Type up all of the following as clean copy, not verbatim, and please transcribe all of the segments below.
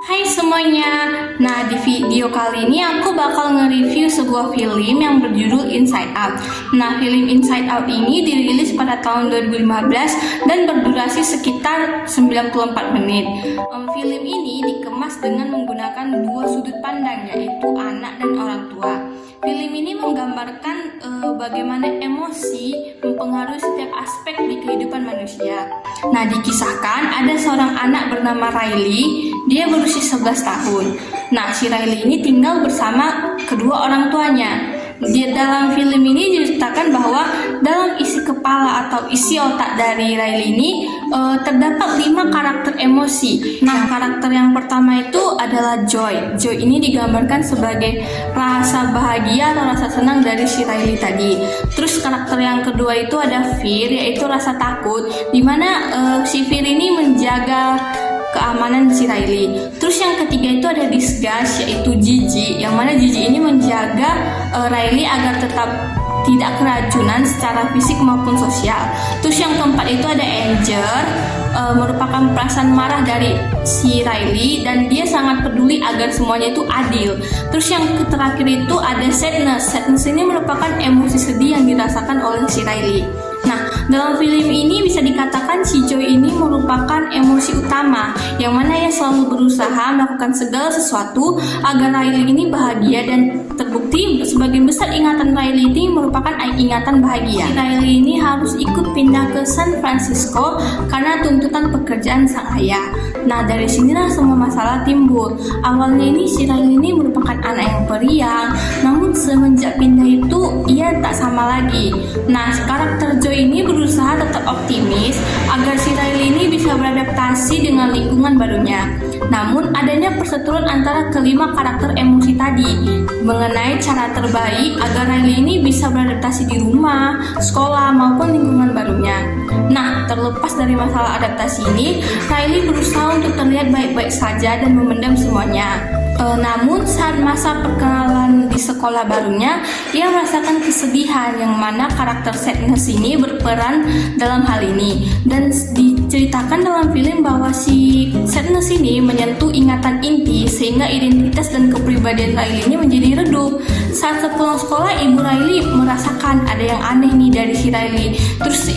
Hai semuanya, nah di video kali ini aku bakal nge-review sebuah film yang berjudul Inside Out. Nah, film Inside Out ini dirilis pada tahun 2015 dan berdurasi sekitar 94 menit. Film ini dikemas dengan menggunakan dua sudut pandang, yaitu anak dan orang tua. Film ini menggambarkan bagaimana emosi mempengaruhi setiap aspek di kehidupan manusia. Nah, dikisahkan ada seorang anak bernama Riley, dia berusia 11 tahun. Nah, si Riley ini tinggal bersama kedua orang tuanya. Di dalam film ini diceritakan bahwa dalam isi kepala atau isi otak dari Riley ini terdapat 5 karakter emosi. Nah, karakter yang pertama itu adalah Joy. Joy ini digambarkan sebagai rasa bahagia atau rasa senang dari si Riley tadi. Terus karakter yang kedua itu ada Fear, yaitu rasa takut, dimana si Fear ini menjaga keamanan si Riley. Terus yang ketiga itu ada Disgust, yaitu jijik, yang mana jijik ini menjaga Riley agar tetap tidak keracunan secara fisik maupun sosial. Terus yang keempat itu ada Anger, merupakan perasaan marah dari si Riley dan dia sangat peduli agar semuanya itu adil. Terus yang terakhir itu ada Sadness. Sadness ini merupakan emosi sedih yang dirasakan oleh si Riley. Nah, dalam film ini bisa dikatakan si Joy ini merupakan emosi utama, yang mana ia selalu berusaha melakukan segala sesuatu agar Riley ini bahagia, dan terbukti sebagian besar ingatan Riley ini merupakan ingatan bahagia. Si Riley ini harus ikut pindah ke San Francisco karena tuntutan pekerjaan sang ayah. Nah, dari sinilah semua masalah timbul. Awalnya ini si Riley ini merupakan anak yang periang, namun semenjak pindah itu ia tak sama lagi. Nah, karakter Joy ini berusaha tetap optimis agar si Riley ini bisa beradaptasi dengan lingkungan barunya. Namun adanya perseteruan antara kelima karakter emosi tadi mengenai cara terbaik agar Riley ini bisa beradaptasi di rumah, sekolah maupun lingkungan barunya. Nah, terlepas dari masalah adaptasi ini, Riley berusaha untuk terlihat baik-baik saja dan memendam semuanya. Namun saat masa perkenalan di sekolah barunya, ia merasakan kesedihan, yang mana karakter Sadness ini berperan dalam hal ini. Dan diceritakan dalam film bahwa si Sadness ini menyentuh ingatan inti sehingga identitas dan kepribadian Riley ini menjadi redup. Saat sepulang sekolah, ibu Riley merasakan ada yang aneh nih dari si Riley. Terus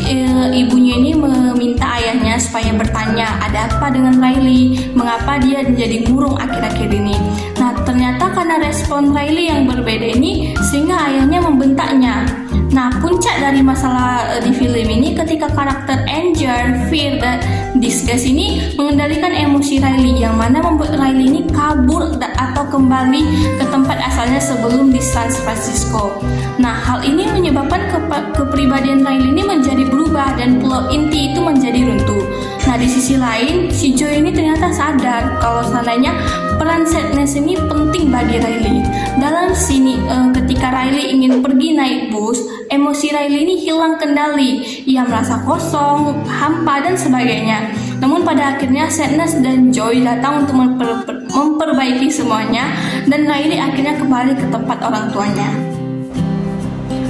ibunya ini meminta ayahnya supaya bertanya ada apa dengan Riley, mengapa dia menjadi murung akhir-akhir ini. Nah, ternyata karena respon Riley yang berbeda ini sehingga ayahnya membentaknya. Nah, puncak dari masalah di film ini ketika karakter Anger, Fear, dan Disgust ini mengendalikan emosi Riley, yang mana membuat Riley ini kabur atau kembali ke tempat asalnya sebelum di San Francisco. Nah, hal ini menyebabkan kepribadian Riley ini menjadi berubah dan plot inti itu menjadi runtuh. Nah, di sisi lain, si Joy ini ternyata sadar kalau seandainya peran Sadness ini penting bagi Riley. Dalam sini, ketika Riley ingin pergi naik bus, emosi Riley ini hilang kendali. Ia merasa kosong, hampa, dan sebagainya. Namun pada akhirnya Sadness dan Joy datang untuk memperbaiki semuanya, dan Riley akhirnya kembali ke tempat orang tuanya.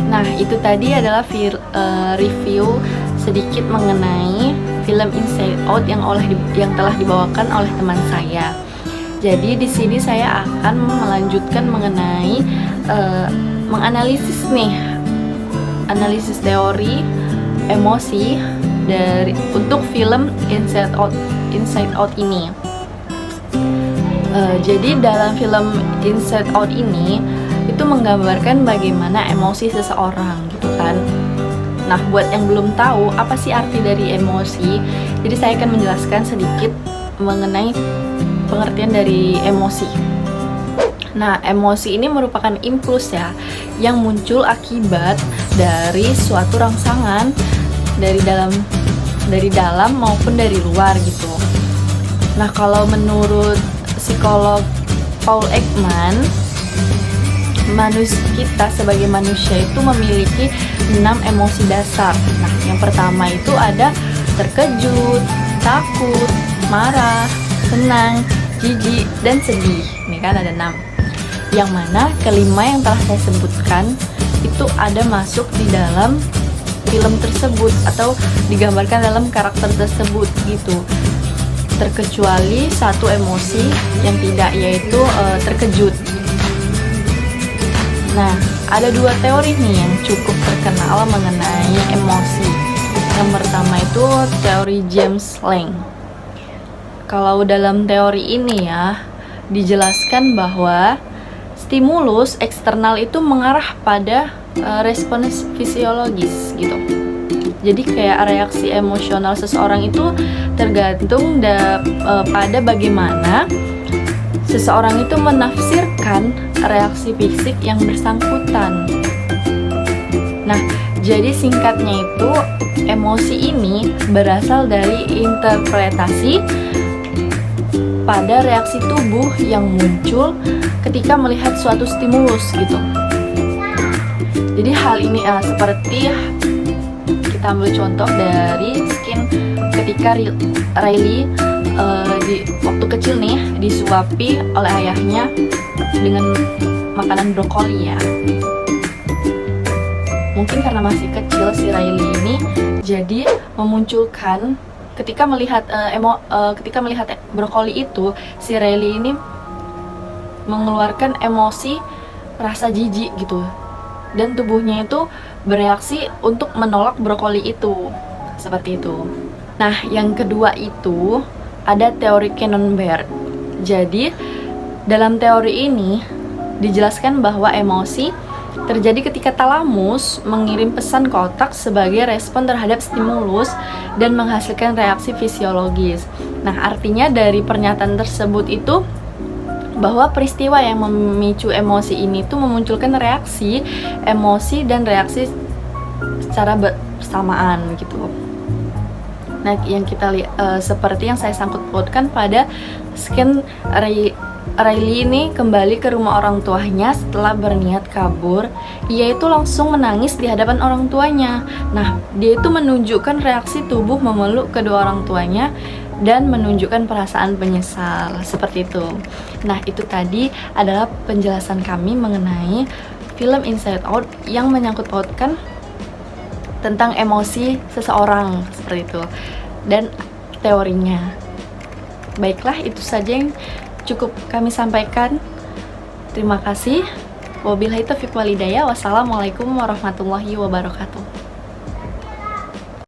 Nah, itu tadi adalah review sedikit mengenai film Inside Out yang telah dibawakan oleh teman saya. Jadi di sini saya akan melanjutkan mengenai menganalisis analisis teori emosi untuk film Inside Out ini. Jadi dalam film Inside Out ini itu menggambarkan bagaimana emosi seseorang gitu kan. Nah, buat yang belum tahu apa sih arti dari emosi, jadi saya akan menjelaskan sedikit mengenai pengertian dari emosi. Nah, emosi ini merupakan impuls ya, yang muncul akibat dari suatu rangsangan dari dalam maupun dari luar gitu. Nah, kalau menurut psikolog Paul Ekman, kita sebagai manusia itu memiliki 6 emosi dasar. Nah, yang pertama itu ada terkejut, takut, marah, senang, jijik, dan sedih. Ini kan ada 6. Yang mana kelima yang telah saya sebutkan itu ada masuk di dalam film tersebut atau digambarkan dalam karakter tersebut gitu. Terkecuali satu emosi yang tidak, yaitu terkejut. Nah, ada 2 teori nih yang cukup terkenal mengenai emosi. Yang pertama itu teori James Lange. Kalau dalam teori ini ya, dijelaskan bahwa stimulus eksternal itu mengarah pada respons fisiologis gitu. Jadi kayak reaksi emosional seseorang itu tergantung pada bagaimana seseorang itu menafsirkan reaksi fisik yang bersangkutan. Nah, jadi singkatnya itu emosi ini berasal dari interpretasi pada reaksi tubuh yang muncul ketika melihat suatu stimulus gitu. Jadi hal ini seperti kita ambil contoh dari Skin ketika Riley waktu kecil nih disuapi oleh ayahnya dengan makanan brokoli ya. Mungkin karena masih kecil si Riley ini jadi memunculkan ketika melihat brokoli itu, si Riley ini mengeluarkan emosi rasa jijik gitu, dan tubuhnya itu bereaksi untuk menolak brokoli itu, seperti itu. Nah, yang kedua itu ada teori Cannon-Bard. Jadi dalam teori ini dijelaskan bahwa emosi terjadi ketika talamus mengirim pesan ke otak sebagai respon terhadap stimulus dan menghasilkan reaksi fisiologis. Nah, artinya dari pernyataan tersebut itu bahwa peristiwa yang memicu emosi ini tuh memunculkan reaksi emosi dan reaksi secara bersamaan gitu. Nah, yang kita lihat seperti yang saya sangkut pautkan pada Skin Riley ini kembali ke rumah orang tuanya setelah berniat kabur. Ia itu langsung menangis di hadapan orang tuanya. Nah, dia itu menunjukkan reaksi tubuh memeluk kedua orang tuanya dan menunjukkan perasaan penyesal, seperti itu. Nah, itu tadi adalah penjelasan kami mengenai film Inside Out yang menyangkut pautkan tentang emosi seseorang, seperti itu, dan teorinya. Baiklah, itu saja yang cukup kami sampaikan. Terima kasih. Wabillahi taufiq walhidayah. Wassalamualaikum warahmatullahi wabarakatuh.